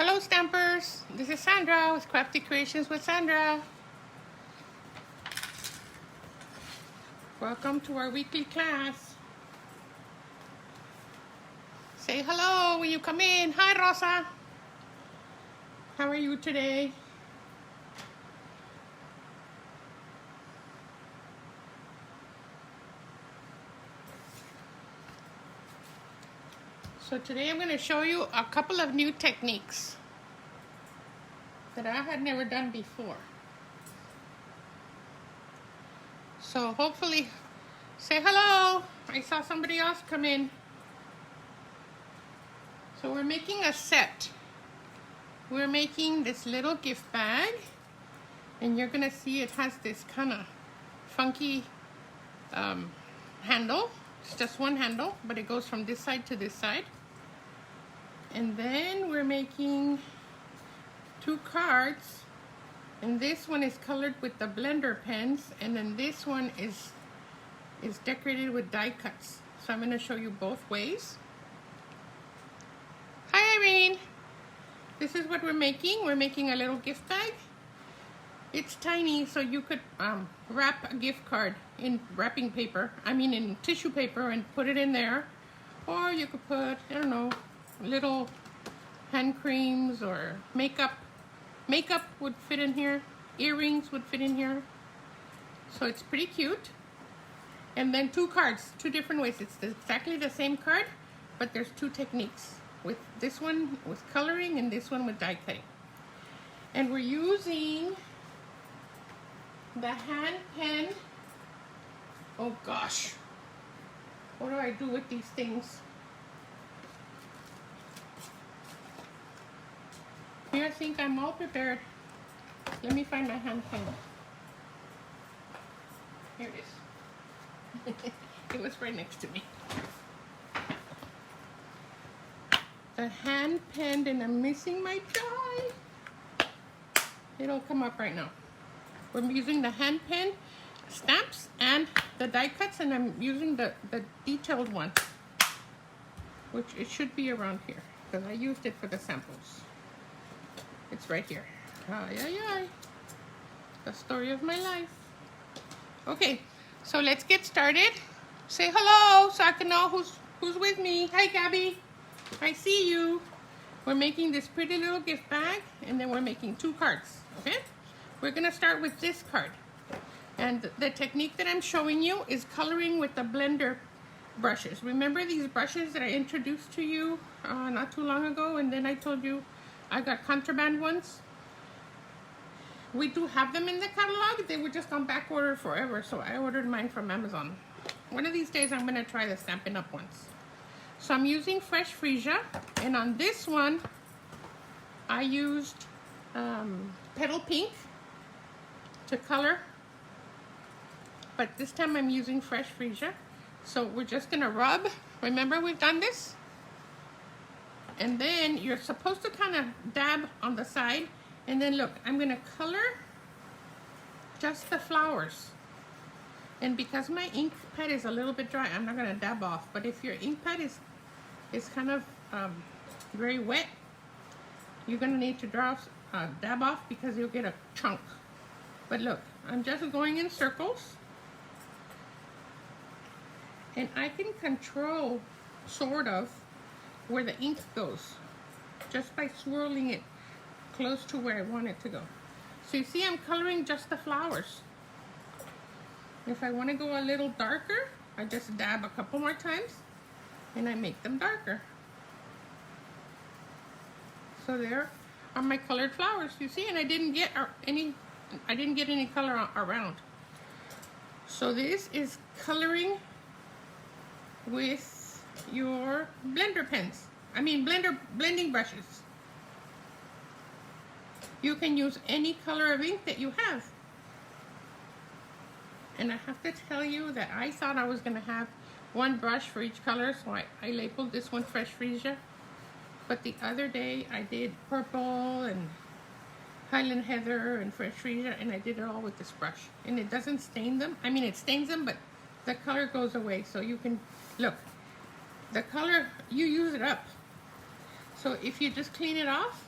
Hello Stampers, this is Sandra with Krafty Kreations with Sandra. Welcome to our weekly class. Say hello when you come in. Hi Rosa. How are you today? So today I'm going to show you a couple of new techniques that I had never done before. So hopefully, say hello. I saw somebody else come in. So we're making a set. We're making this little gift bag, and you're going to see it has this kind of funky handle. It's just one handle, but it goes from this side to this side. And then we're making two cards, and this one is colored with the blender pens, and then this one is decorated with die cuts. So I'm going to show you both ways. Hi Irene! This is what we're making. We're making a little gift bag. It's tiny, so you could wrap a gift card in wrapping paper, in tissue paper, and put it in there. Or you could put, I don't know, little hand creams or makeup. Makeup would fit in here. Earrings would fit in here. So it's pretty cute. And then two cards, two different ways. It's exactly the same card, but there's two techniques. With this one with coloring and this one with die cutting. And we're using the hand pen. Oh gosh. What do I do with these things? Here, I think I'm all prepared. Let me find my hand pen. Here it is. It was right next to me. The hand pen, and I'm missing my die. It'll come up right now. We're using the hand pen stamps and the die cuts, and I'm using the detailed one, which it should be around here because I used it for the samples. It's right here. Ay, ay, ay. The story of my life. Okay, so let's get started. Say hello so I can know who's with me. Hi, Gabby. I see you. We're making this pretty little gift bag, and then we're making two cards, okay? We're gonna start with this card. And the technique that I'm showing you is coloring with the blender brushes. Remember these brushes that I introduced to you not too long ago, and then I told you I got contraband ones? We do have them in the catalog. They were just on back order forever, so I ordered mine from Amazon. One of these days I'm gonna try the Stampin' Up ones. So I'm using fresh freesia, and on this one I used petal pink to color, but this time I'm using fresh freesia. So we're just gonna rub. Remember, we've done this, and then you're supposed to kind of dab on the side, and then look, I'm gonna color just the flowers. And because my ink pad is a little bit dry, I'm not gonna dab off, but if your ink pad is kind of very wet, you're gonna need to dab off because you'll get a chunk. But look, I'm just going in circles, and I can control sort of where the ink goes just by swirling it close to where I want it to go. So you see I'm coloring just the flowers. If I want to go a little darker, I just dab a couple more times and I make them darker. So there are my colored flowers, you see, and I didn't get any color around. So this is coloring with your blender pens. Blending brushes. You can use any color of ink that you have. And I have to tell you that I thought I was gonna have one brush for each color, so I labeled this one fresh freesia. But the other day I did purple and Highland Heather and fresh freesia, and I did it all with this brush. And it doesn't stain them. It stains them, but the color goes away. So you can, look, the color, you use it up. So if you just clean it off,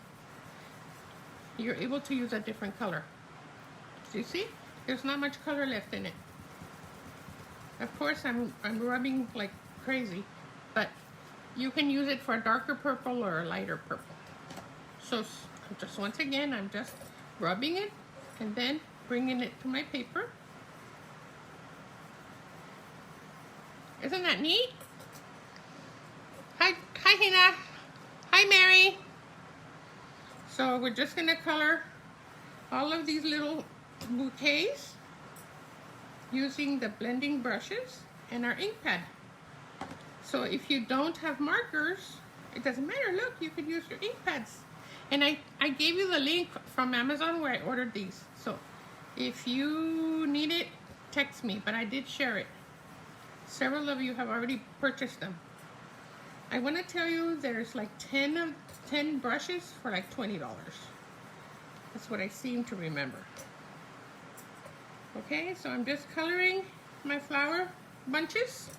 you're able to use a different color. So you see, there's not much color left in it. Of course, I'm rubbing like crazy, but you can use it for a darker purple or a lighter purple. So just once again, I'm just rubbing it and then bringing it to my paper. Isn't that neat? Hi Hina. Hi Mary. So we're just gonna color all of these little bouquets using the blending brushes and our ink pad. So if you don't have markers, it doesn't matter. Look, you could use your ink pads. And I gave you the link from Amazon where I ordered these. So if you need it, text me, but I did share it. Several of you have already purchased them. I want to tell you there's like 10 brushes for like $20. That's what I seem to remember. Okay, so I'm just coloring my flower bunches.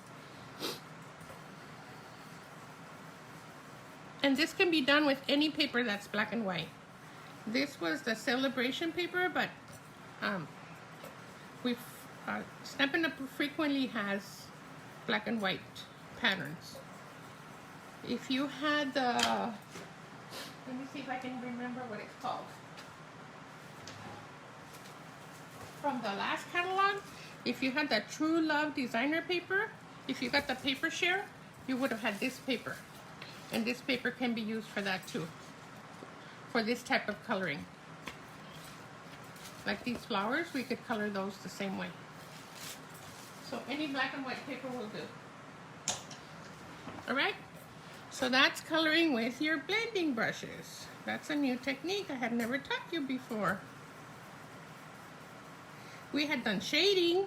And this can be done with any paper that's black and white. This was the celebration paper, but Stampin' Up! Frequently has black and white patterns. If you had the, let me see if I can remember what it's called. From the last catalog, if you had the True Love designer paper, if you got the paper share, you would have had this paper. And this paper can be used for that too, for this type of coloring. Like these flowers, we could color those the same way. So any black and white paper will do. All right, so that's coloring with your blending brushes. That's a new technique I had never taught you before. We had done shading,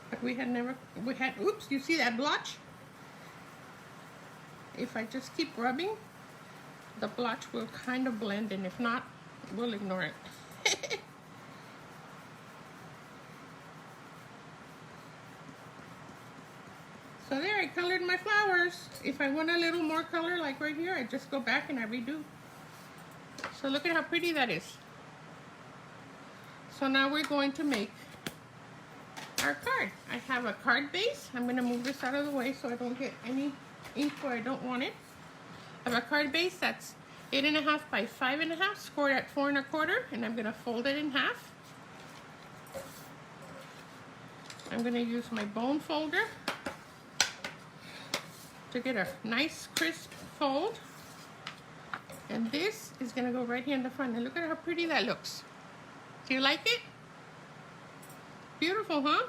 but we had, oops, you see that blotch? If I just keep rubbing, the blotch will kind of blend, and if not, we'll ignore it. So there, I colored my flowers. If I want a little more color, like right here, I just go back and I redo. So look at how pretty that is. So now we're going to make our card. I have a card base. I'm going to move this out of the way so I don't get any ink where I don't want it. I have a card base that's 8.5 by 5.5, scored at 4 1/4, and I'm going to fold it in half. I'm going to use my bone folder to get a nice crisp fold. And this is going to go right here in the front. And look at how pretty that looks. Do you like it? Beautiful, huh?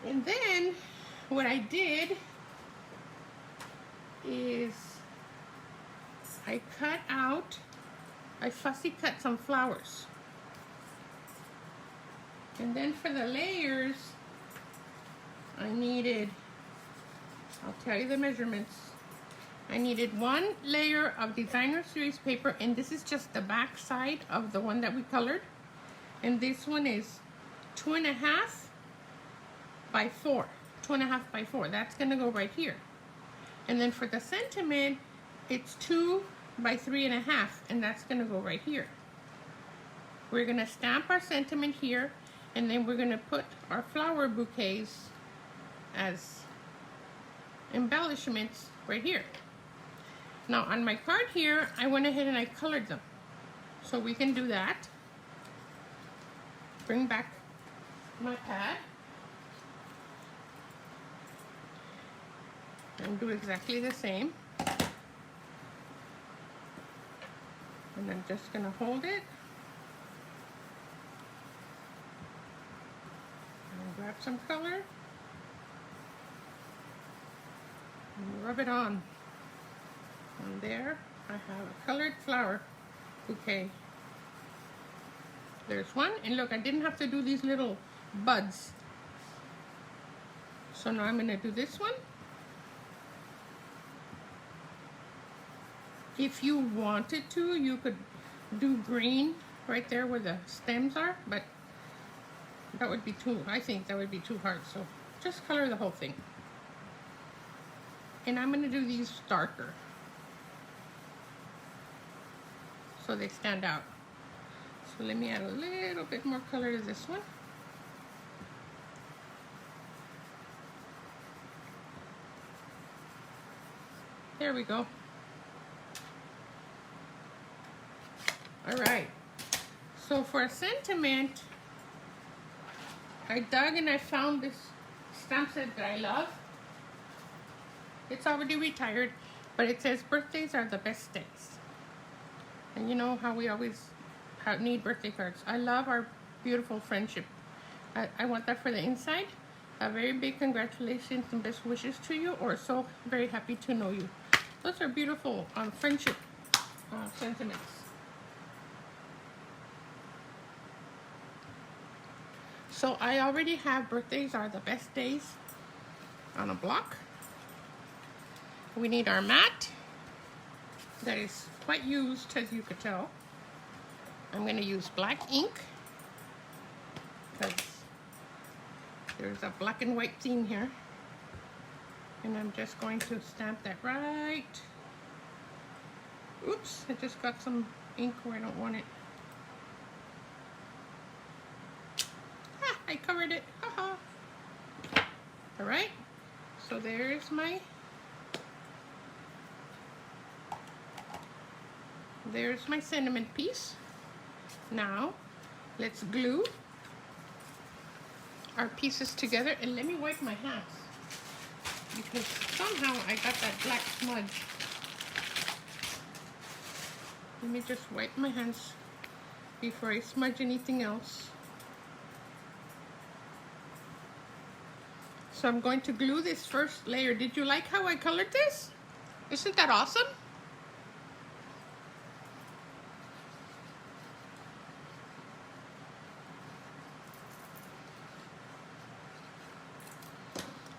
And then what I did is I fussy cut some flowers. And then for the layers, I needed, I'll tell you the measurements. I needed 1 layer of designer series paper, and this is just the back side of the one that we colored. And this one is 2.5 by 4. 2.5 by 4. That's gonna go right here. And then for the sentiment, it's 2 by 3.5, and that's gonna go right here. We're gonna stamp our sentiment here, and then we're gonna put our flower bouquets as embellishments right here. Now on my card here, I went ahead and I colored them. So we can do that. Bring back my pad. And do exactly the same. And I'm just gonna hold it. And grab some color. And rub it on. And there I have a colored flower bouquet. There's one, and look, I didn't have to do these little buds. So now I'm gonna do this one. If you wanted to, you could do green right there where the stems are, but that would be too, I think that would be too hard, so just color the whole thing. And I'm gonna do these darker. so they stand out. So let me add a little bit more color to this one. There we go. All right. So for a sentiment, I dug and I found this stamp set that I love. It's already retired, but it says birthdays are the best days. And you know how we always need birthday cards. I love our beautiful friendship. I want that for the inside. A very big congratulations and best wishes to you, or so very happy to know you. Those are beautiful friendship sentiments. So I already have birthdays are the best days on a block. We need our mat that is quite used, as you could tell. I'm going to use black ink because there's a black and white theme here. And I'm just going to stamp that right. Oops, I just got some ink where I don't want it. Ah, I covered it. Haha. All right, so there's my sentiment piece. Now, let's glue our pieces together, and let me wipe my hands because somehow I got that black smudge. Let me just wipe my hands before I smudge anything else. So I'm going to glue this first layer. Did you like how I colored this? Isn't that awesome?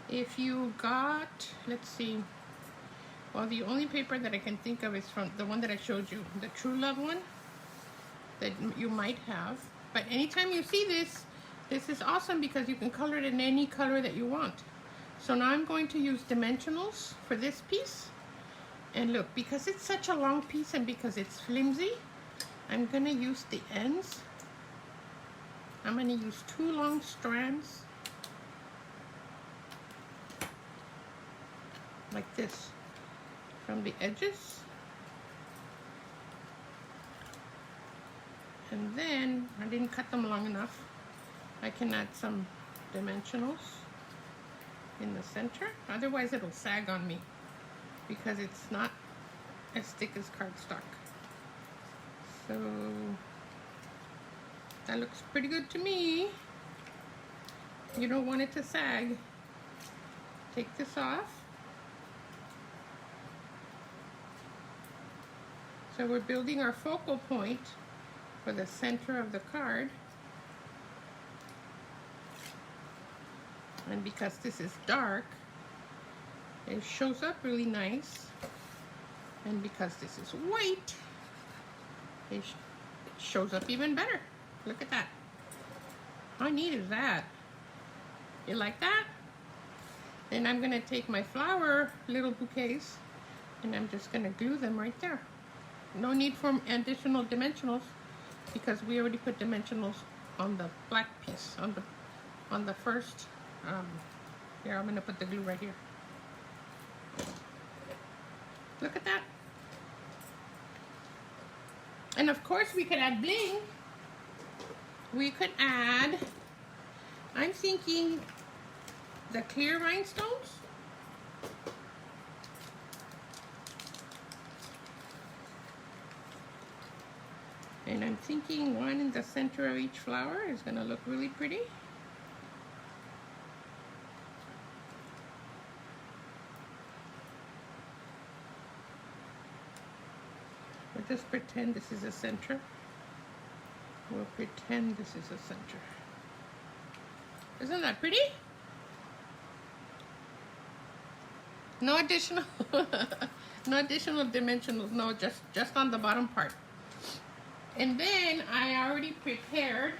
If you got, let's see, well, the only paper that I can think of is from the one that I showed you, the True Love one that you might have. But anytime you see this, this is awesome because you can color it in any color that you want. So now I'm going to use dimensionals for this piece. And look, because it's such a long piece and because it's flimsy, I'm gonna use the ends. I'm gonna use 2 long strands like this from the edges, and then I didn't cut them long enough. I can add some dimensionals in the center, otherwise it'll sag on me because it's not as thick as cardstock. So that looks pretty good to me. You don't want it to sag. Take this off. So we're building our focal point for the center of the card. And because this is dark, it shows up really nice. And because this is white, it shows up even better. Look at that. How neat is that? You like that? Then I'm gonna take my flower little bouquets and I'm just gonna glue them right there. No need for additional dimensionals because we already put dimensionals on the black piece, on the first. Here, I'm going to put the glue right here. Look at that. And of course we could add bling. We could add, I'm thinking the clear rhinestones. And I'm thinking one in the center of each flower is going to look really pretty. We'll just pretend this is a center. We'll pretend this is a center. Isn't that pretty? No additional, no additional dimensionals. No, just on the bottom part. And then I already prepared,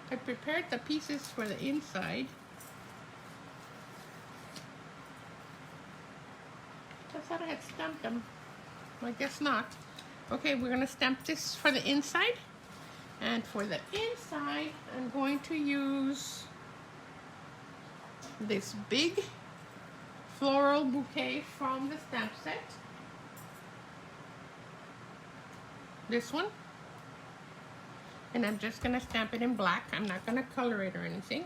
I prepared the pieces for the inside. Does that thought I had stamped them. I guess not. Okay, we're gonna stamp this for the inside. And for the inside, I'm going to use this big floral bouquet from the stamp set. This one. And I'm just gonna stamp it in black. I'm not gonna color it or anything,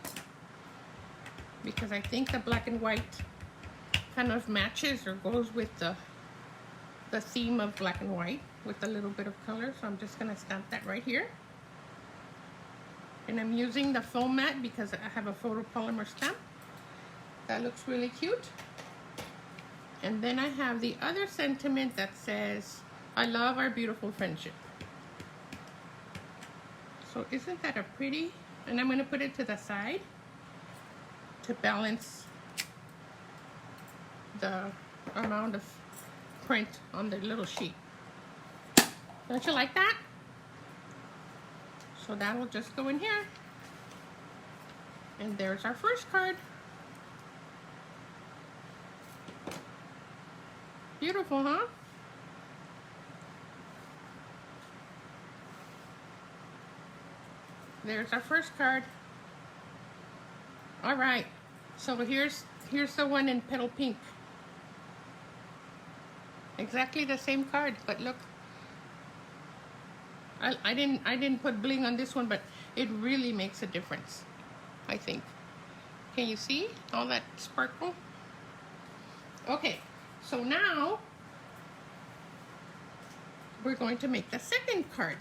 because I think the black and white kind of matches or goes with the theme of black and white with a little bit of color. So I'm just gonna stamp that right here. And I'm using the foam mat because I have a photopolymer stamp. That looks really cute. And then I have the other sentiment that says, I love our beautiful friendship. So isn't that a pretty? And I'm gonna put it to the side to balance the amount of print on the little sheet. Don't you like that? So that'll just go in here. And there's our first card. Beautiful, huh? There's our first card. All right, so here's the one in petal pink. Exactly the same card, but look. I didn't put bling on this one, but it really makes a difference, I think. Can you see all that sparkle? Okay, so now we're going to make the second card,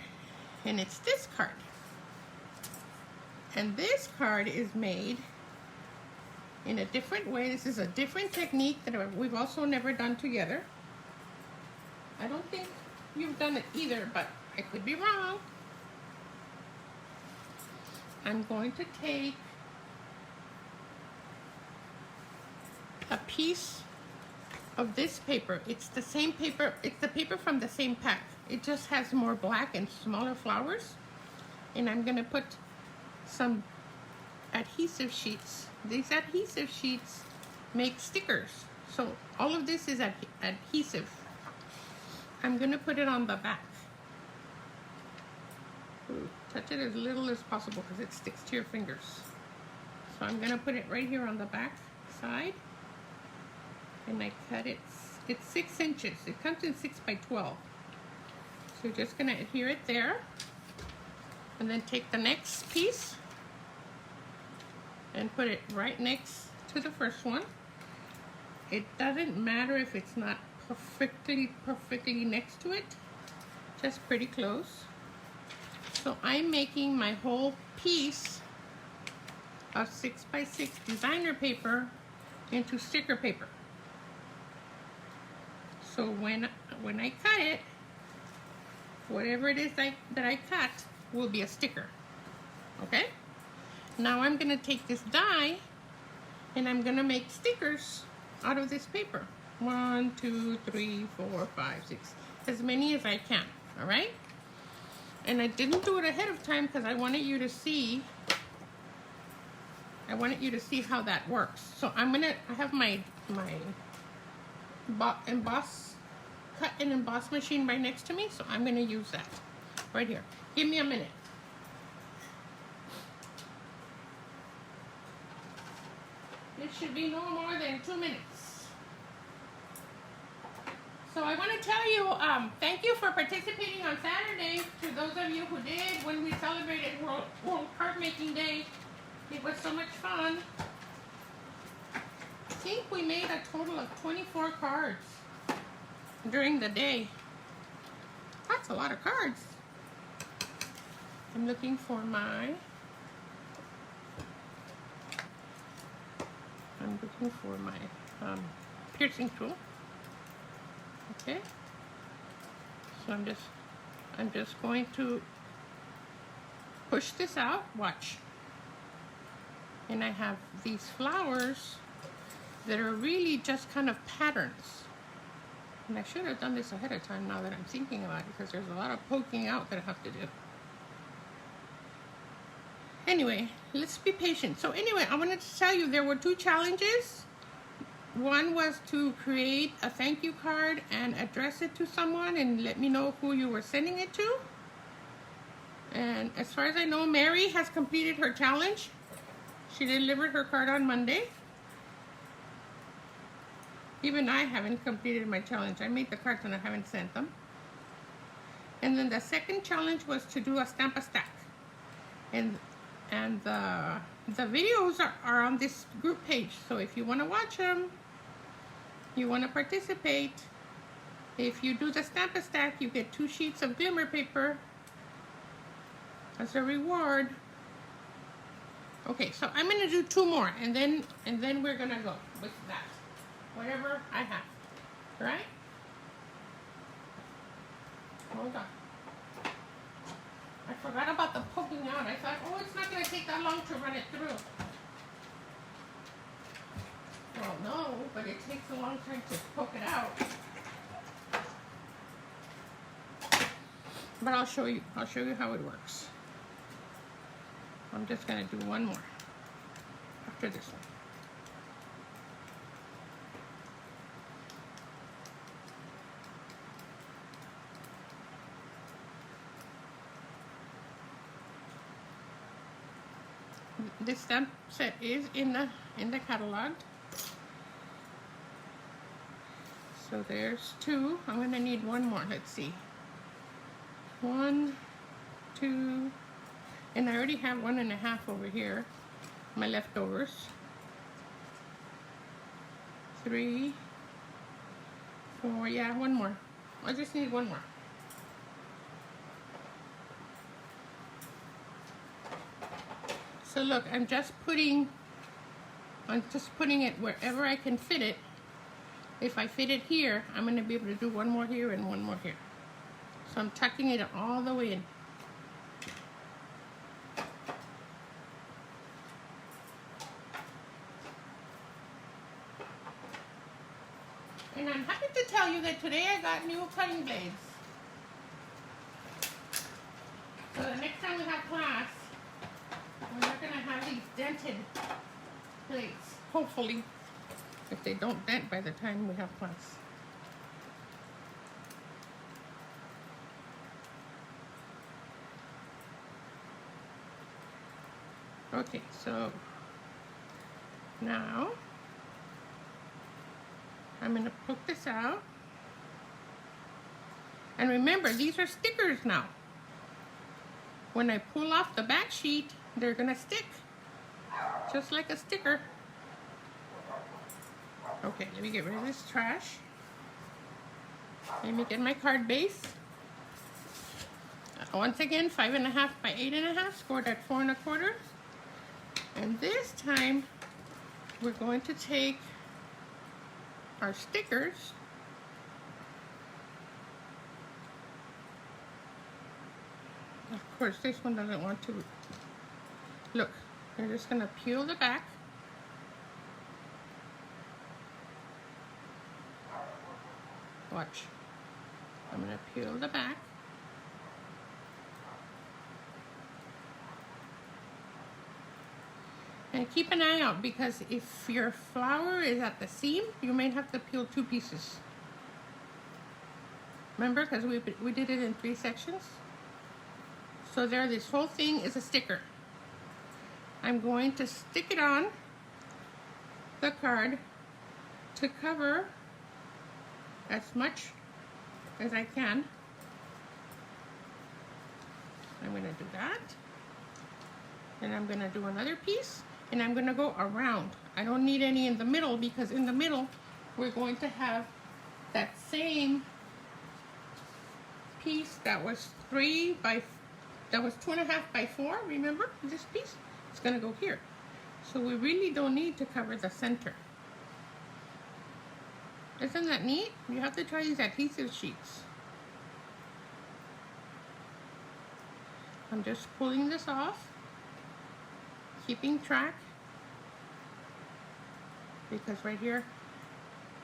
and it's this card. And this card is made in a different way. This is a different technique that we've also never done together. I don't think you've done it either, but I could be wrong. I'm going to take a piece of this paper. It's the same paper, it's the paper from the same pack. It just has more black and smaller flowers. And I'm gonna put some adhesive sheets. These adhesive sheets make stickers. So all of this is adhesive. I'm gonna put it on the back. Ooh, touch it as little as possible because it sticks to your fingers. So I'm gonna put it right here on the back side. And I cut it, it's 6 inches. It comes in 6 by 12. So you're just gonna adhere it there. And then take the next piece and put it right next to the first one. It doesn't matter if it's not perfectly next to it, just pretty close. So I'm making my whole piece of 6 by 6 designer paper into sticker paper. So when I cut it, whatever it is that I cut will be a sticker. Okay? Now I'm gonna take this die and I'm gonna make stickers out of this paper. 1, 2, 3, 4, 5, 6. As many as I can. All right? And I didn't do it ahead of time because I wanted you to see how that works. So I have my cut and emboss machine right next to me, so I'm gonna use that right here. Give me a minute. It should be no more than 2 minutes. So I want to tell you, thank you for participating on Saturday. To those of you who did, when we celebrated World Card Making Day, it was so much fun. I think we made a total of 24 cards during the day. That's a lot of cards. I'm looking for my piercing tool. Okay. So I'm just going to push this out. Watch. And I have these flowers that are really just kind of patterns. And I should have done this ahead of time now that I'm thinking about it, because there's a lot of poking out that I have to do. Anyway, let's be patient. So anyway, I wanted to tell you there were 2 challenges. one was to create a thank you card and address it to someone and let me know who you were sending it to. And as far as I know, Mary has completed her challenge. She delivered her card on Monday. Even I haven't completed my challenge. I made the cards and I haven't sent them. And then the second challenge was to do a stamp a stack. And the videos are on this group page. So if you want to watch them, you want to participate, if you do the stamp a stack, you get 2 sheets of glimmer paper as a reward. Okay, so I'm gonna do 2 more, and then we're gonna go with that, whatever I have. Right? Hold on. I forgot about the poking out. I thought, oh, it's not gonna take that long to run it through. Well, no, but it takes a long time to poke it out. But I'll show you how it works. I'm just gonna do one more after this one. This stamp set is in the catalog. So there's 2. I'm gonna need one more. Let's see. 1, 2, and I already have 1.5 over here, my leftovers. 3, 4, yeah, one more. I just need one more. So look, I'm just putting it wherever I can fit it. If I fit it here, I'm going to be able to do one more here and one more here. So I'm tucking it all the way in. And I'm happy to tell you that today I got new cutting blades. So the next time we have class, we're not going to have these dented plates, hopefully, if they don't dent by the time we have class. Okay, so now I'm going to poke this out. And remember, these are stickers now. When I pull off the back sheet, they're going to stick, just like a sticker. Okay, let me get rid of this trash. Let me get my card base. Once again, 5.5 by 8.5, scored at 4 1/4. And this time, we're going to take our stickers Of course, this one doesn't want to. Look, you're just going to peel the back. Watch. I'm going to peel the back. And keep an eye out, because if your flower is at the seam, you may have to peel 2 pieces. Remember, because we did it in 3 sections. So there, this whole thing is a sticker. I'm going to stick it on the card to cover as much as I can. I'm going to do that. And I'm going to do another piece. And I'm going to go around. I don't need any in the middle, because in the middle we're going to have that same piece that was 2.5 by 4. Remember this piece? It's going to go here. So we really don't need to cover the center. Isn't that neat? You have to try these adhesive sheets. I'm just pulling this off, keeping track, because right here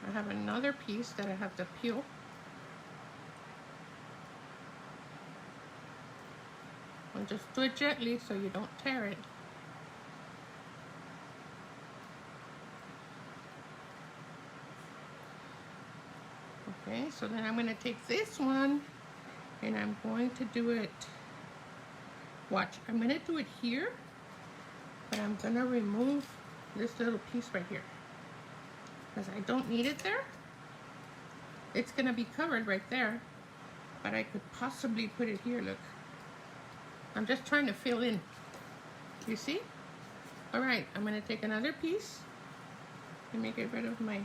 I have another piece that I have to peel. And just do it gently so you don't tear it. Okay, so then I'm going to take this one and I'm going to do it, watch, I'm going to do it here, but I'm going to remove this little piece right here because I don't need it there. It's going to be covered right there, but I could possibly put it here, look. I'm just trying to fill in, you see? All right, I'm going to take another piece. Let me get rid of my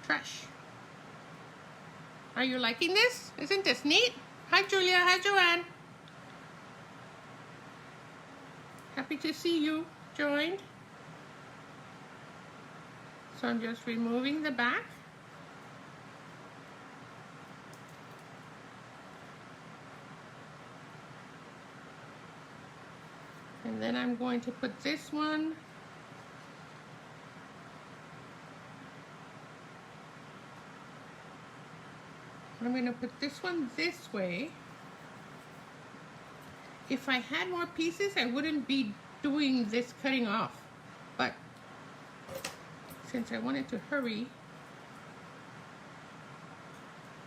trash. Are you liking this? Isn't this neat? Hi Julia, hi Joanne. Happy to see you joined. So I'm just removing the back. And then I'm going to put this one I'm going to put this one this way. If I had more pieces, I wouldn't be doing this cutting off. But since I wanted to hurry,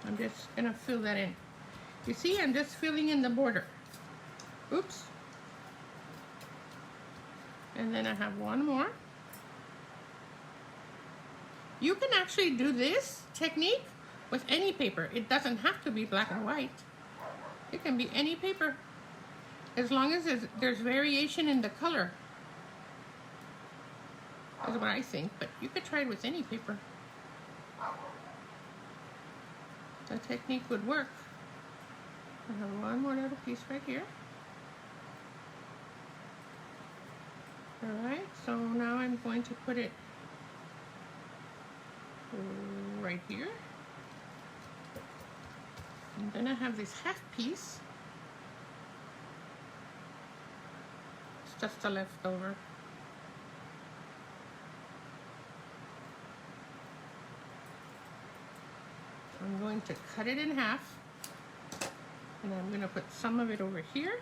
I'm just going to fill that in. You see, I'm just filling in the border. Oops. And then I have one more. You can actually do this technique with any paper. It doesn't have to be black and white. It can be any paper, as long as there's variation in the color. That's what I think, but you could try it with any paper. The technique would work. I have one more little piece right here. All right, so now I'm going to put it right here. And then I have this half piece. It's just a leftover. I'm going to cut it in half. And I'm going to put some of it over here.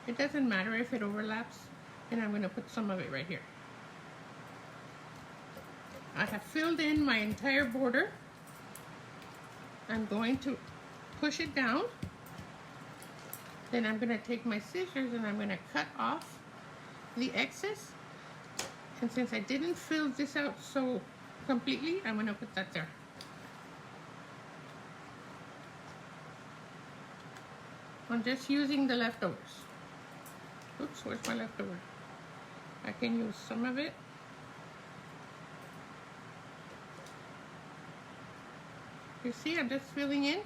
It doesn't matter if it overlaps. And I'm going to put some of it right here. I have filled in my entire border. I'm going to push it down. Then I'm going to take my scissors and I'm going to cut off the excess. And since I didn't fill this out so completely, I'm going to put that there. I'm just using the leftovers. Oops, where's my leftover? I can use some of it. You see, I'm just filling in.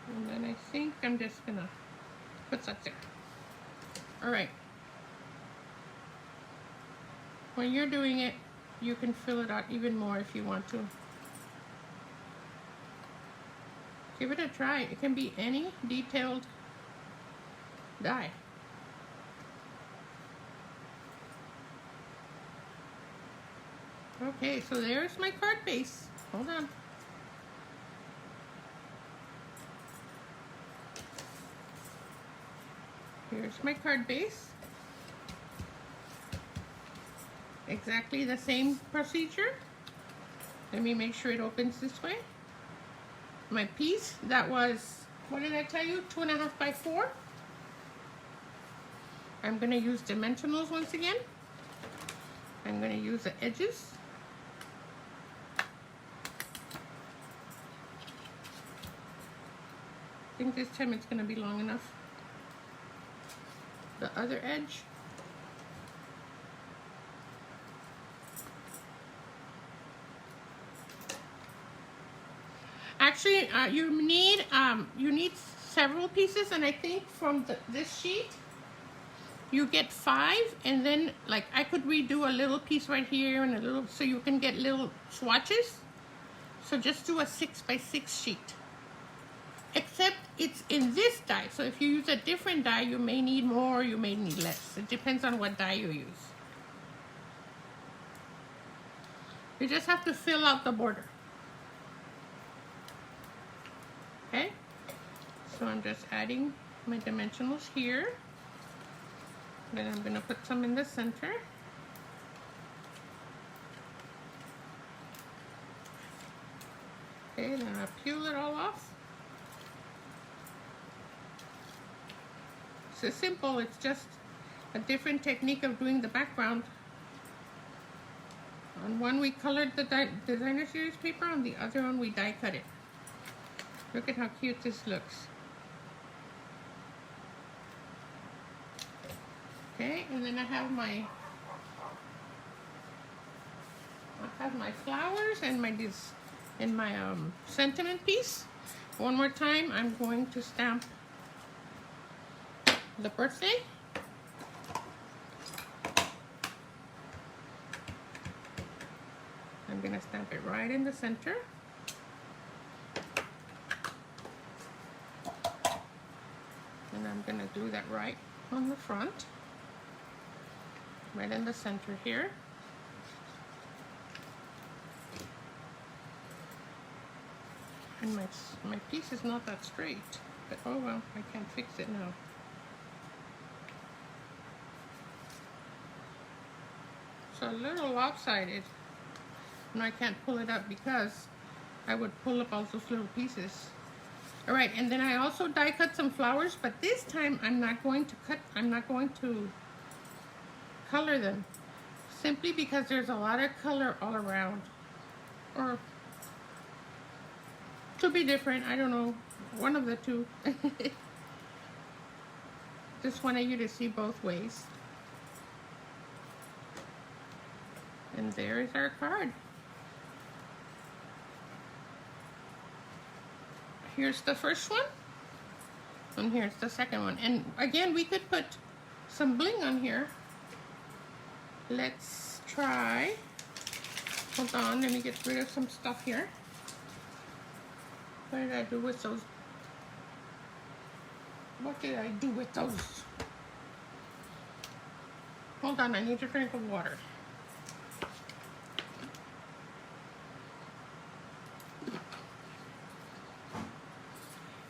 And then I think I'm just gonna put that there. All right. When you're doing it, you can fill it out even more if you want to. Give it a try. It can be any detailed die. Okay, so there's my card base. Hold on. Here's my card base. Exactly the same procedure. Let me make sure it opens this way. My piece, that was, what did I tell you? 2.5 by 4. I'm going to use dimensionals once again. I'm going to use the edges. I think this time it's going to be long enough. The other edge. Actually, you need several pieces, and I think from this sheet you get 5, and then like I could redo a little piece right here and a little, so you can get little swatches. So just do a 6 by 6 sheet. Except it's in this die, so if you use a different die, you may need more, you may need less. It depends on what die you use. You just have to fill out the border. Okay, so I'm just adding my dimensionals here. Then I'm going to put some in the center. Okay, then I'll peel it all off. So simple, it's just a different technique of doing the background. On one we colored the designer series paper, on the other one we die cut it. Look at how cute this looks. Okay, and then I have my flowers and my sentiment piece. One more time, I'm going to stamp the birthday. I'm going to stamp it right in the center. And I'm going to do that right on the front. Right in the center here. And my piece is not that straight, but oh well, I can't fix it now. So a little lopsided. And I can't pull it up because I would pull up all those little pieces. All right, and then I also die cut some flowers, but this time I'm not going to color them, simply because there's a lot of color all around. Or could be different, I don't know, one of the two. Just wanted you to see both ways. And there is our card. Here's the first one, and here's the second one. And again, we could put some bling on here. Let's try. Hold on, let me get rid of some stuff here. What did I do with those? What did I do with those? Hold on, I need a drink of water.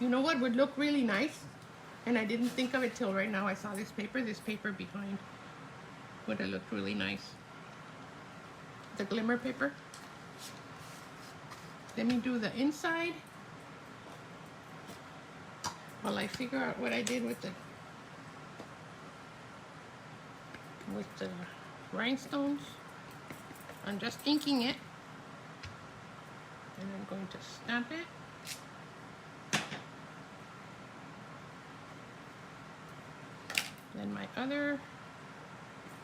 You know what would look really nice? And I didn't think of it till right now. I saw this paper behind would have looked really nice. The glimmer paper. Let me do the inside while I figure out what I did with the rhinestones. I'm just inking it, and I'm going to stamp it. Then my other,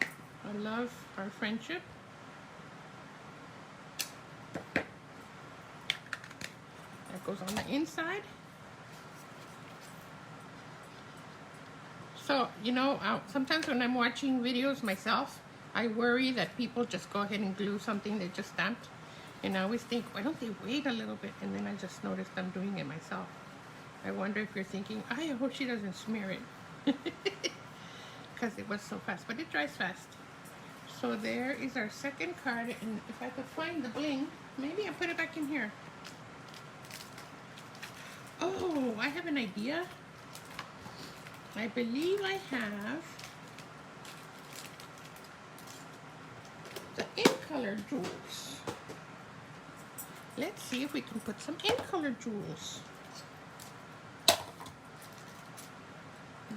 I love our friendship. That goes on the inside. So, you know, sometimes when I'm watching videos myself, I worry that people just go ahead and glue something they just stamped. And I always think, why don't they wait a little bit? And then I just noticed I'm doing it myself. I wonder if you're thinking, I hope she doesn't smear it. Because it was so fast, but it dries fast. So there is our second card, and if I could find the bling, maybe I put it back in here. Oh, I have an idea. I believe I have the ink color jewels. Let's see if we can put some ink color jewels.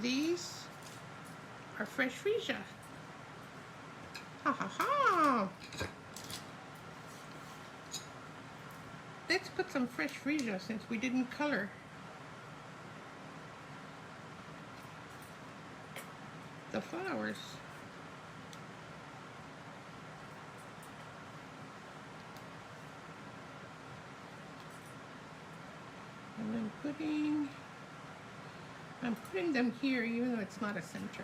These are fresh freesia. Ha ha ha! Let's put some fresh freesia since we didn't color. The flowers. And I'm putting them here even though it's not a center.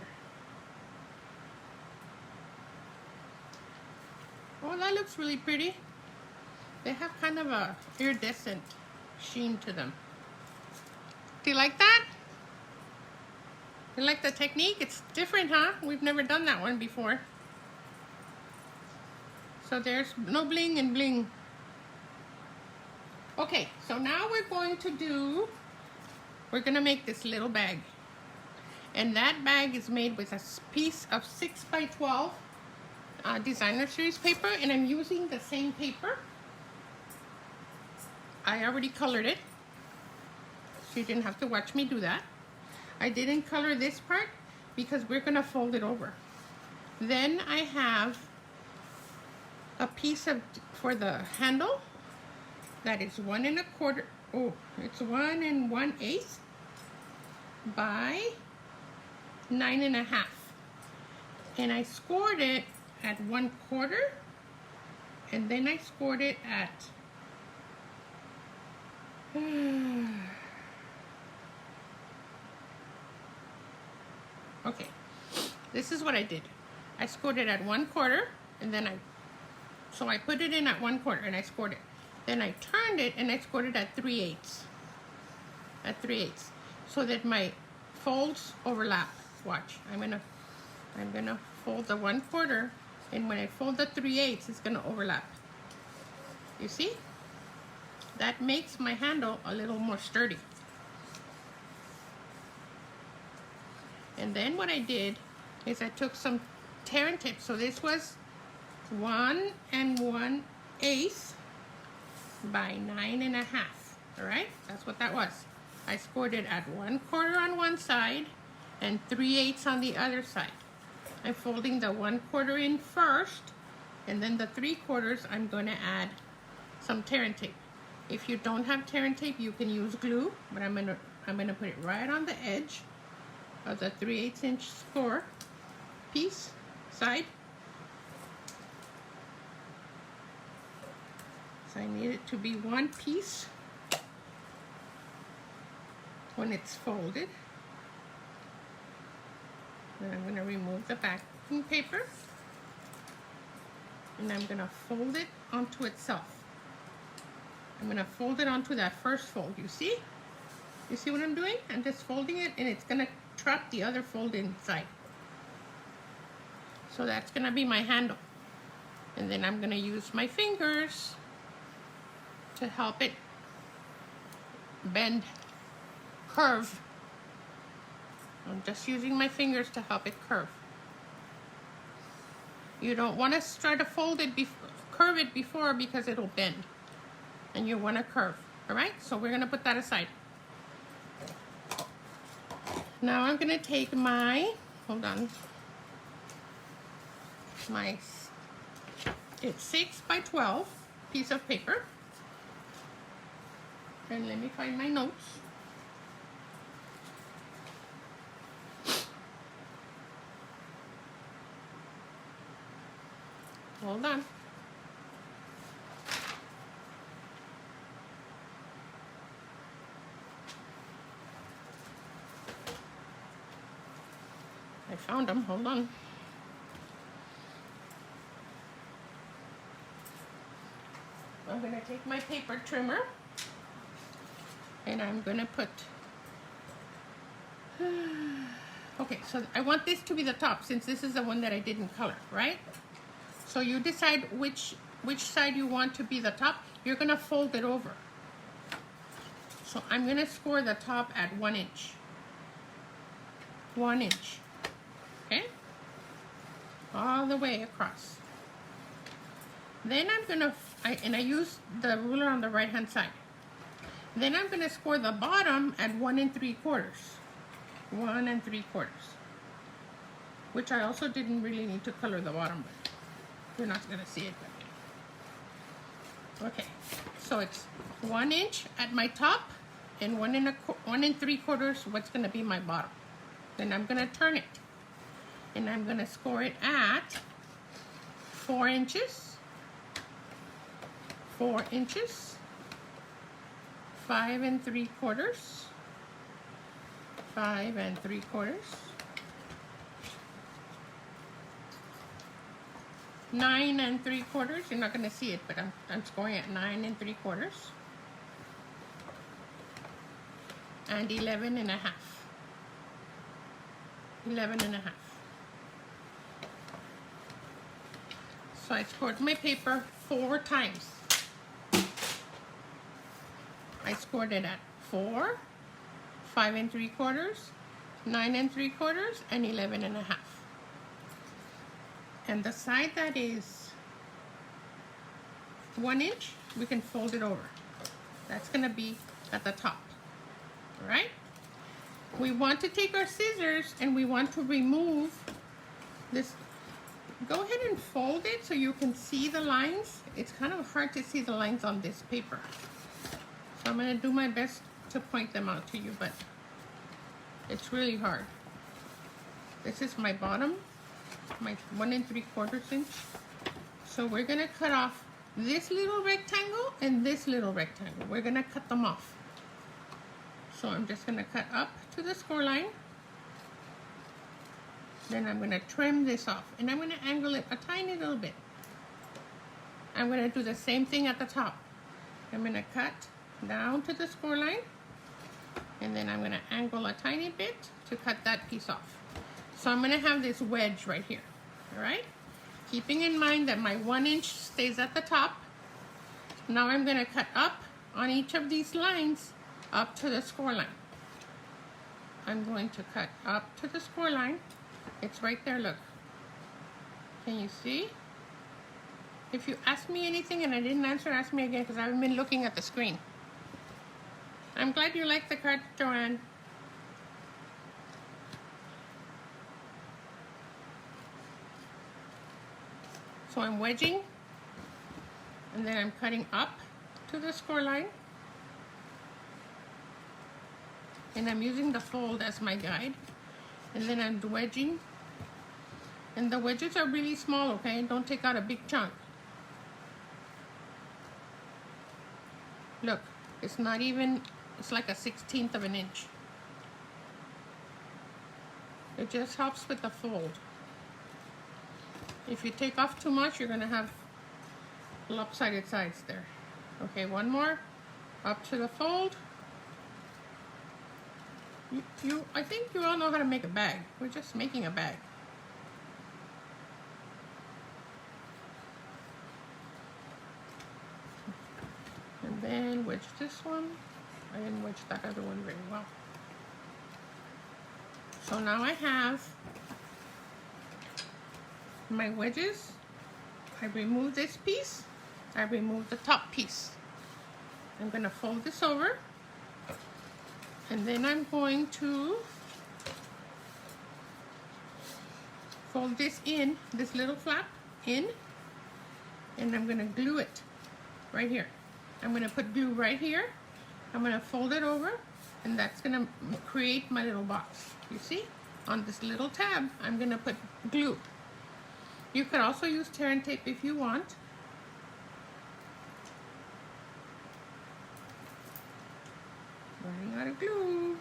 Oh, that looks really pretty. They have kind of a iridescent sheen to them. Do you like that? You like the technique? It's different, huh? We've never done that one before. So there's no bling and bling. Okay, so now we're going to do we're gonna make this little bag. And that bag is made with a piece of 6 by 12 designer series paper, and I'm using the same paper. I already colored it, so you didn't have to watch me do that. I didn't color this part because we're gonna fold it over. Then I have a piece of, for the handle, that is 1 1/4, oh, it's 1 1/8 by 9 1/2. And I scored it at 1/4, and then I scored it at okay, this is what I did. I scored it at 1/4, and then so I put it in at 1/4 and I scored it. Then I turned it and I scored it at 3/8. At 3/8, so that my folds overlap. Watch, I'm gonna fold the 1/4, and when I fold the 3/8, it's gonna overlap. You see? That makes my handle a little more sturdy. And then what I did is I took some tear and tip. So this was 1 1/8 by 9 1/2. All right, that's what that was. I scored it at 1/4 on one side and 3/8 on the other side. I'm folding the 1/4 in first, and then the 3/4 I'm going to add some tear and tape. If you don't have tear and tape, you can use glue, but I'm gonna put it right on the edge of the 3/8 inch score piece side. So I need it to be one piece when it's folded. Then I'm gonna remove the backing paper, and I'm gonna fold it onto itself. I'm going to fold it onto that first fold. You see? You see what I'm doing? I'm just folding it, and it's going to trap the other fold inside. So that's going to be my handle. And then I'm going to use my fingers to help it bend, curve. I'm just using my fingers to help it curve. You don't want to try to fold it, curve it before, because it'll bend. And you want to curve. All right, so we're going to put that aside. Now I'm going to take my, hold on, it's 6 by 12 piece of paper. And let me find my notes. Hold on. I found them, hold on. I'm gonna take my paper trimmer, and I'm gonna put, okay, so I want this to be the top, since this is the one that I didn't color, right? So you decide which side you want to be the top. You're gonna fold it over. So I'm gonna score the top at 1 inch. 1 inch. Okay, all the way across. Then I'm gonna, I use the ruler on the right hand side. Then I'm gonna score the bottom at 1 3/4. 1 3/4. Which I also didn't really need to color the bottom, but you're not gonna see it. Okay, so it's 1 inch at my top, and 1 3/4 what's gonna be my bottom. Then I'm gonna turn it. And I'm going to score it at 4 inches, 4 inches, 5 3/4, 5 3/4, 9 3/4. You're not going to see it, but I'm scoring at 9 3/4, and 11 1/2. 11 1/2. So I scored my paper 4 times. I scored it at 4, 5 3/4, 9 3/4, and 11 1/2. And the side that is 1 inch, we can fold it over. That's gonna be at the top, all right? We want to take our scissors and we want to remove this. Go ahead and fold it so you can see the lines. It's kind of hard to see the lines on this paper. So I'm gonna do my best to point them out to you, but it's really hard. This is my bottom, my 1 3/4 inch. So we're gonna cut off this little rectangle and this little rectangle. We're gonna cut them off. So I'm just gonna cut up to the score line. Then I'm gonna trim this off and I'm gonna angle it a tiny little bit. I'm gonna do the same thing at the top. I'm gonna cut down to the score line and then I'm gonna angle a tiny bit to cut that piece off. So I'm gonna have this wedge right here, all right? Keeping in mind that my 1 inch stays at the top. Now I'm gonna cut up on each of these lines up to the score line. I'm going to cut up to the score line. It's right there, look. Can you see? If you ask me anything and I didn't answer, ask me again because I haven't been looking at the screen. I'm glad you liked the card, Joanne. So I'm wedging and then I'm cutting up to the score line. And I'm using the fold as my guide. And then I'm wedging. And the wedges are really small, okay? Don't take out a big chunk. Look, it's not even, it's like a 1/16 of an inch. It just helps with the fold. If you take off too much, you're gonna have lopsided sides there. Okay, one more, up to the fold. I think you all know how to make a bag. We're just making a bag. And then wedge this one. I didn't wedge that other one very well. So now I have my wedges. I remove this piece. I remove the top piece. I'm gonna fold this over. And then I'm going to fold this in, this little flap in, and I'm gonna glue it right here. I'm gonna put glue right here. I'm gonna fold it over, and that's gonna create my little box. You see? On this little tab, I'm gonna put glue. You could also use tear and tape if you want. Running out of glue.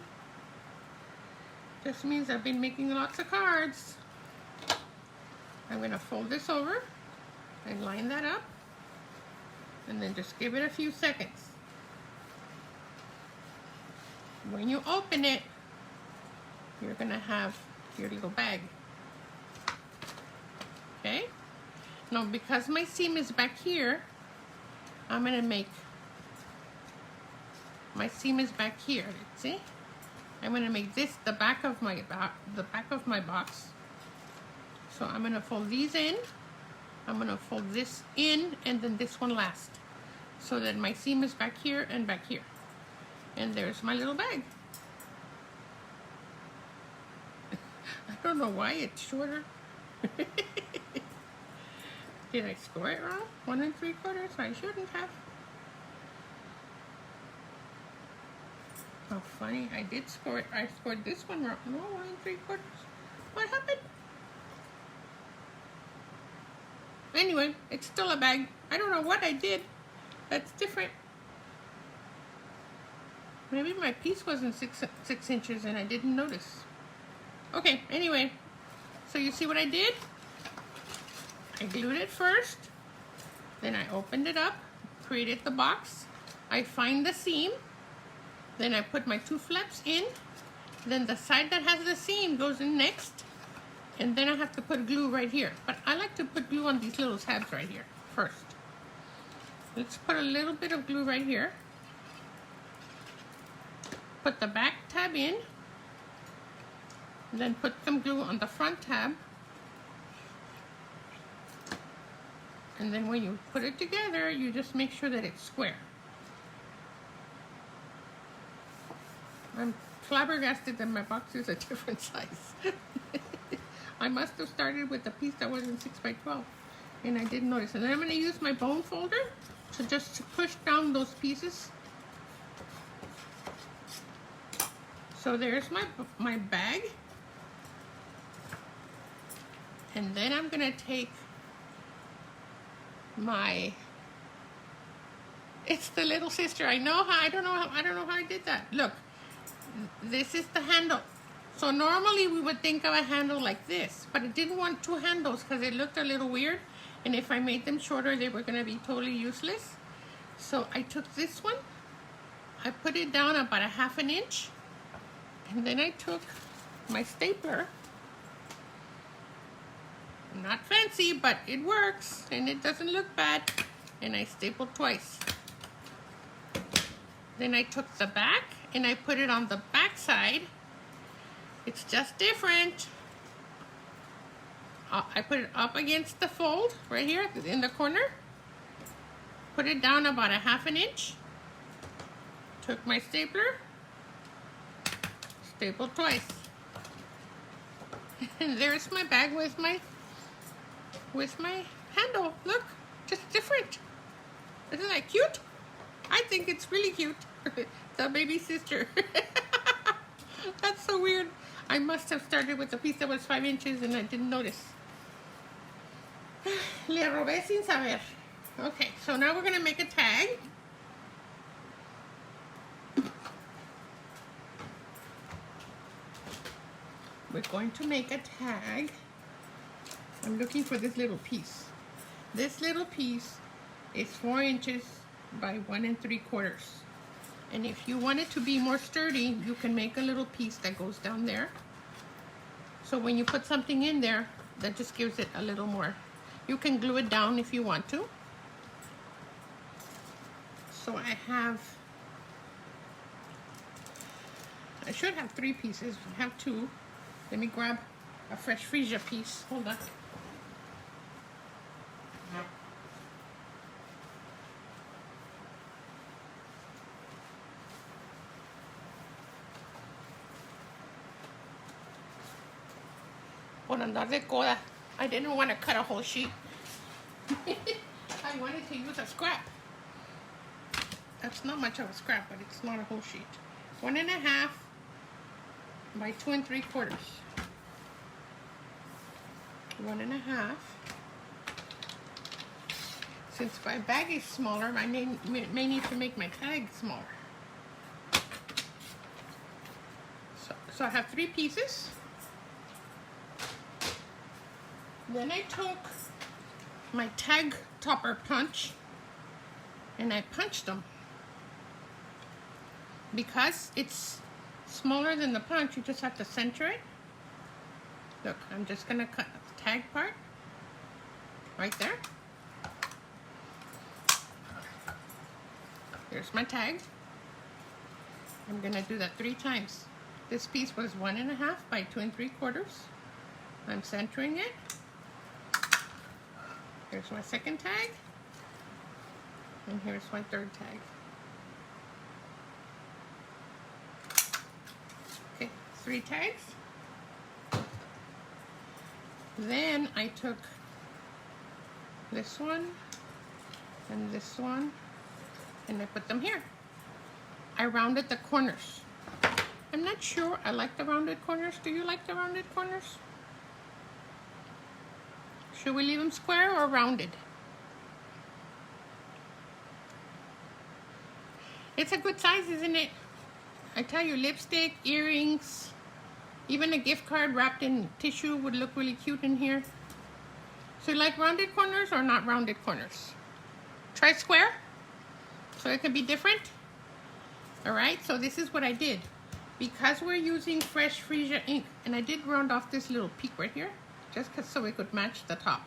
Just means I've been making lots of cards. I'm gonna fold this over and line that up, and then just give it a few seconds. When you open it, you're gonna have your little bag. Okay? Now, because my seam is back here, I'm gonna make my seam is back here. See? I'm gonna make this the back of my box. So I'm gonna fold these in. I'm gonna fold this in, and then this one last, so that my seam is back here and back here. And there's my little bag. I don't know why it's shorter. Did I score it wrong? 1 3/4? I shouldn't have. How funny, I did score it. I scored this one wrong. No, 1 3/4. What happened? Anyway, it's still a bag. I don't know what I did that's different. Maybe my piece wasn't six inches and I didn't notice. Okay, anyway, so you see what I did? I glued it first, then I opened it up, created the box, I find the seam, then I put my 2 flaps in, then the side that has the seam goes in next, and then I have to put glue right here. But I like to put glue on these little tabs right here first. Let's put a little bit of glue right here. put the back tab in, and then put some glue on the front tab, and then when you put it together, you just make sure that it's square. I'm flabbergasted that my box is a different size. I must have started with a piece that wasn't 6 by 12, and I didn't notice. And then I'm going to use my bone folder to just push down those pieces. So there's my bag. And then I'm going to take it's the little sister. I don't know how I did that. Look, this is the handle. So normally we would think of a handle like this, but I didn't want two handles because it looked a little weird, and if I made them shorter they were going to be totally useless. So I took this one, I put it down about a ½ inch, and then I took my stapler. Not fancy, but it works and it doesn't look bad, and I stapled twice. Then I took the back and I put it on the back side. It's just different. I put it up against the fold right here in the corner. Put it down about a ½ inch. Took my stapler, stapled twice. And there's my bag with my handle. Look, just different. Isn't that cute? I think it's really cute. The baby sister. That's so weird. I must have started with a piece that was 5 inches and I didn't notice. Le robé sin saber. Okay, so now we're going to make a tag. We're going to make a tag. I'm looking for this little piece. This little piece is 4 inches by 1 3/4. And if you want it to be more sturdy, you can make a little piece that goes down there. So when you put something in there, that just gives it a little more. You can glue it down if you want to. So I should have 3 pieces. I have 2. Let me grab a fresh freesia piece. Hold on. Por andar de coda. I didn't want to cut a whole sheet. I wanted to use a scrap. That's not much of a scrap, but it's not a whole sheet. 1 1/2 by 2 3/4. 1 1/2. Since my bag is smaller, I may need to make my tag smaller. So I have 3 pieces. Then I took my tag topper punch and I punched them. Because it's smaller than the punch, you just have to center it. Look, I'm just going to cut the tag part right there. Here's my tag. I'm going to do that 3 times. This piece was 1 1/2 by 2 3/4. I'm centering it. Here's my second tag. And here's my third tag. Okay, 3 tags. Then I took this one and this one and I put them here. I rounded the corners. I'm not sure I like the rounded corners. Do you like the rounded corners? Should we leave them square or rounded? It's a good size, isn't it? I tell you, lipstick, earrings, even a gift card wrapped in tissue would look really cute in here. So you like rounded corners or not rounded corners? Try square, so it can be different. Alright, so this is what I did. Because we're using fresh freesia ink, and I did round off this little peak right here, just so it could match the top.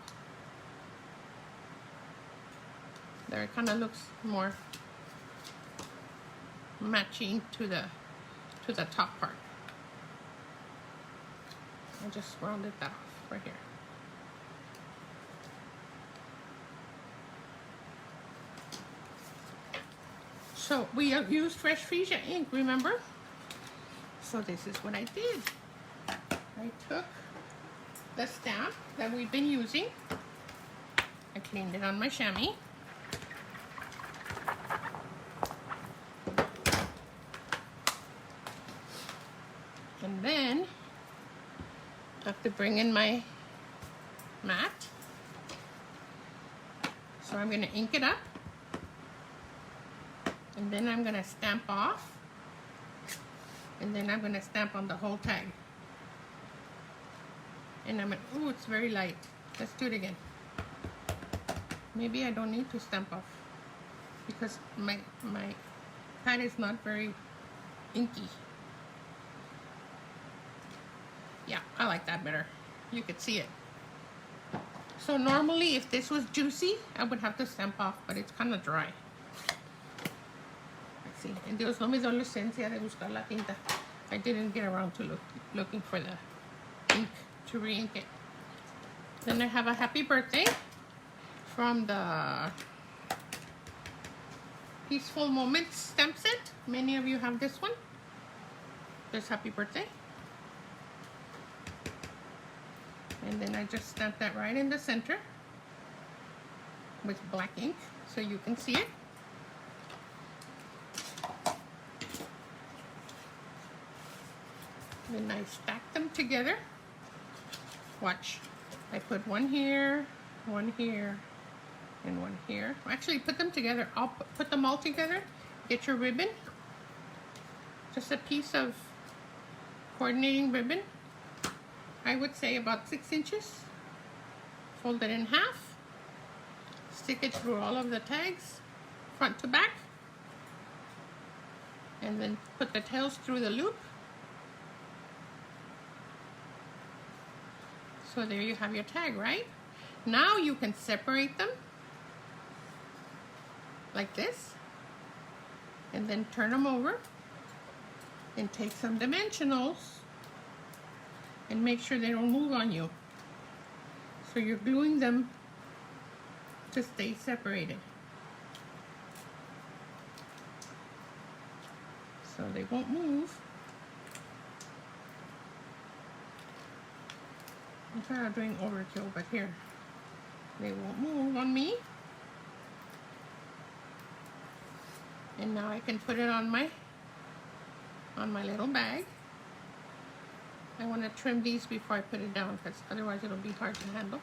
There, it kind of looks more matching to the to the top part. I just rounded that off right here. So we used fresh freesia ink, remember? So this is what I did. I took the stamp that we've been using. I cleaned it on my chamois. And then I have to bring in my mat. So I'm going to ink it up. And then I'm going to stamp off. And then I'm going to stamp on the whole tag. And I'm going to, ooh, it's very light. Let's do it again. Maybe I don't need to stamp off because my pad is not very inky. Yeah, I like that better. You could see it. So normally if this was juicy, I would have to stamp off, but it's kind of dry. Let's see. And Dios no me dio licencia de buscar la tinta. I didn't get around to looking for the ink to re-ink it. Then I have a happy birthday from the Peaceful Moments stamp set. Many of you have this one. This happy birthday. And then I just stamp that right in the center with black ink so you can see it. Then I stack them together. Watch. I put one here, and one here. Actually, put them together. I'll put them all together. Get your ribbon. Just a piece of coordinating ribbon. I would say about 6 inches. Fold it in half. Stick it through all of the tags, front to back. And then put the tails through the loop. So there you have your tag, right? Now you can separate them like this. And then turn them over. And take some dimensionals. And make sure they don't move on you. So you're gluing them to stay separated. So they won't move. I'm kind of doing overkill, but here, they won't move on me. And now I can put it on my little bag. I want to trim these before I put it down because otherwise it'll be hard to handle.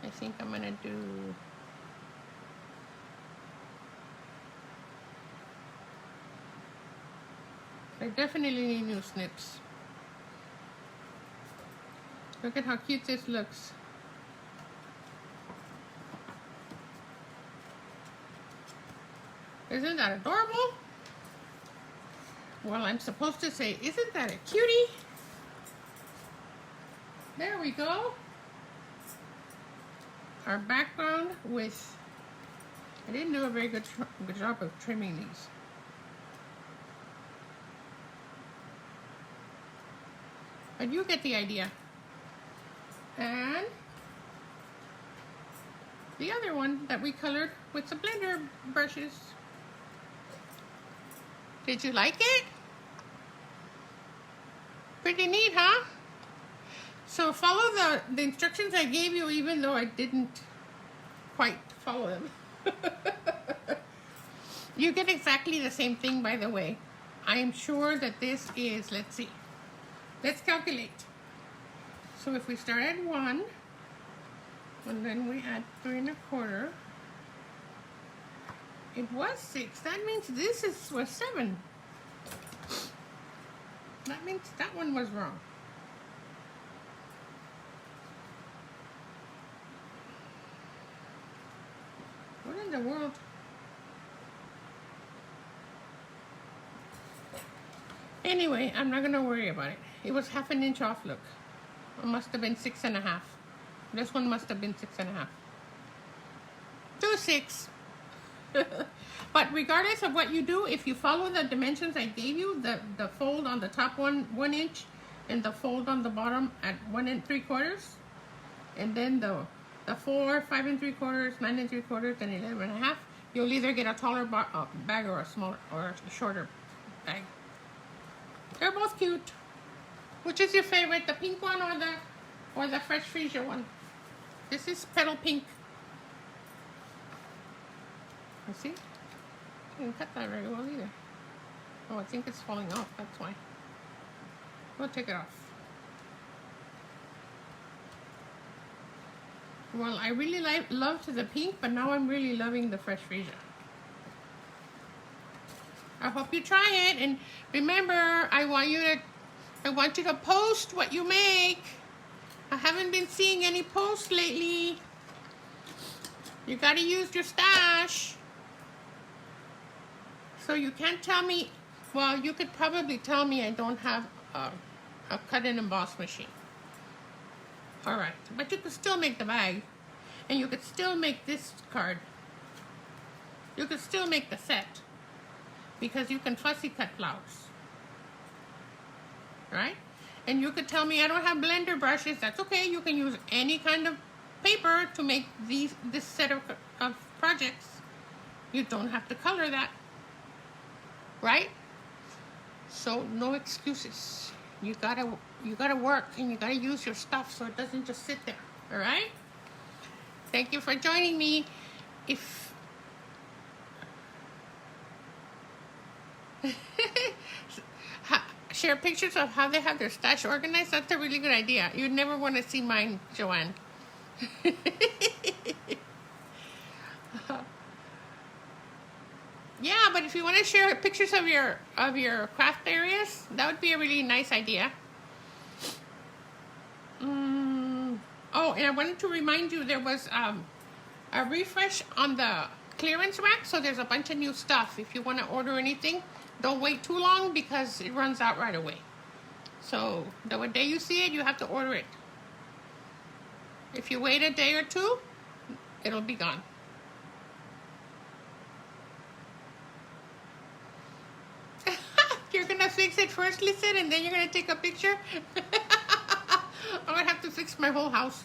I think I'm going to do I definitely need new snips. Look at how cute this looks. Isn't that adorable? Well, I'm supposed to say, isn't that a cutie? There we go. Our background with, I didn't do a very good job of trimming these. But you get the idea. And the other one that we colored with some blender brushes. Did you like it? Pretty neat, huh? So follow the instructions I gave you, even though I didn't quite follow them. You get exactly the same thing, by the way. I am sure that this is, let's see. Let's calculate. So if we start at 1, and then we add 3 1/4, it was 6. That means this was 7. That means that one was wrong. What in the world? Anyway, I'm not going to worry about it. It was 1/2 inch off, look. It must have been 6 1/2. This one must have been 6 1/2. 2 6. But regardless of what you do, if you follow the dimensions I gave you, the fold on the top 1 inch and the fold on the bottom at 1 3/4, and then the 4, 5 3/4, 9 3/4, and 11.5, you'll either get a taller bag or a smaller or a shorter bag. They're both cute. Which is your favorite, the pink one or the Fresh Freesia one? This is petal pink. You see? I didn't cut that very well either. Oh, I think it's falling off, that's why. We'll take it off. Well, I really loved the pink, but now I'm really loving the Fresh Freesia. I hope you try it, and remember, I want you to post what you make. I haven't been seeing any posts lately. You gotta use your stash. So you can't tell me, well, you could probably tell me I don't have a cut and emboss machine. All right, but you could still make the bag, and you could still make this card. You could still make the set, because you can fussy cut flowers, right? And you could tell me I don't have blender brushes. That's okay. You can use any kind of paper to make this set of projects. You don't have to color that, right? So no excuses. You gotta work, and you gotta use your stuff so it doesn't just sit there. All right? Thank you for joining me. Share pictures of how they have their stash organized. That's a really good idea. You'd never want to see mine, Joanne. Yeah, but if you want to share pictures of your craft areas, that would be a really nice idea. Oh, and I wanted to remind you there was a refresh on the clearance rack, so there's a bunch of new stuff. If you want to order anything, don't wait too long because it runs out right away. So the day you see it, you have to order it. If you wait a day or two, it'll be gone. You're gonna fix it first, listen, and then you're gonna take a picture? I'm gonna have to fix my whole house.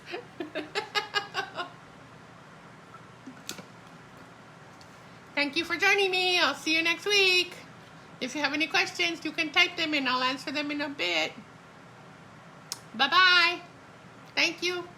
Thank you for joining me. I'll see you next week. If you have any questions, you can type them and I'll answer them in a bit. Bye-bye. Thank you.